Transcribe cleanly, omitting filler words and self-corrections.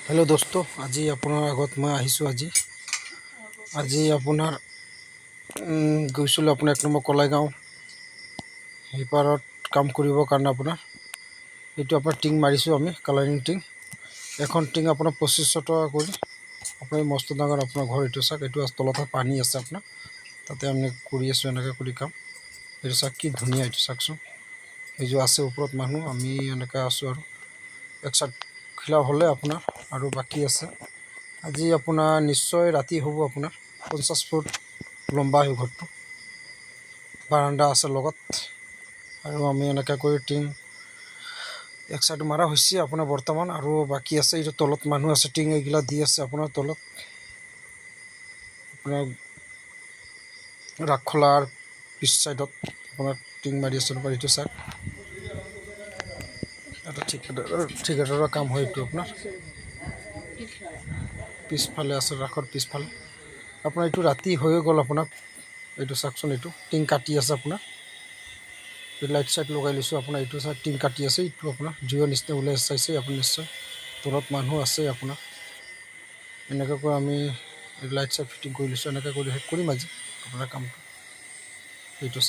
Hello दोस्तों, आज আপোনাৰ আগত মই আহিছোঁ। আজি আপোনাৰ গৈছিলোঁ আপোনাৰ 1 নম্বৰ কলাইগাঁও সেইপাৰত কাম কৰিবৰ কাৰণে। আপোনাৰ এইটো আপোনাৰ টিং মাৰিছোঁ আমি, কালাৰিং টিং। এখন টিং আপোনাৰ 2500 টকা কৰি। আপোনাৰ মস্ত ডাঙৰ আপোনাৰ ঘৰ এইটো চাওক, এইটো তলত পানী আছে আপোনাৰ, তাতে আমি কৰি আছোঁ এনেকৈ কৰি কাম। এইটো চাওক কি ধুনীয়া, এইটো চাওকচোন। এই যে আছে ওপৰত মানুহ, আমি এনেকৈ আছোঁ আৰু এক চাইড খিলা হ'লে আপোনাৰ আৰু বাকী আছে। আজি আপোনাৰ নিশ্চয় ৰাতি হ'ব। আপোনাৰ 50 ফুট লম্বা হয় ঘৰটো, বাৰাণ্ডা আছে লগত। আৰু আমি এনেকৈ কৰি টিং এক চাইড মাৰা হৈছে আপোনাৰ বৰ্তমান, আৰু বাকী আছে। এইটো তলত মানুহ আছে, টিং এইগিলা দি আছে আপোনাৰ তলত। আপোনাৰ ৰাখলাৰ পিছ চাইডত আপোনাৰ টিং মাৰি আছে। এইটো চাওক, এটা ঠিকাদাৰৰ কাম হয় এইটো আপোনাৰ। পিছফালে আছে, ৰাসৰ পিছফালে আপোনাৰ। এইটো ৰাতি হৈয়ে গ'ল আপোনাৰ। এইটো চাওকচোন, এইটো টিং কাটি আছে আপোনাৰ। এই লাইট চাইট লগাই লৈছোঁ আপোনাৰ। এইটো চাইড টিং কাটি আছে, এইটো আপোনাৰ জুইৰ নিচিনা ওলাই চাইছে আপুনি নিশ্চয়। তলত মানুহ আছে আপোনাৰ। এনেকৈ কৰি আমি লাইট চাইট ফিটিং কৰি লৈছোঁ। এনেকৈ কৰি শেষ কৰিম আজি আপোনাৰ কামটো। এইটো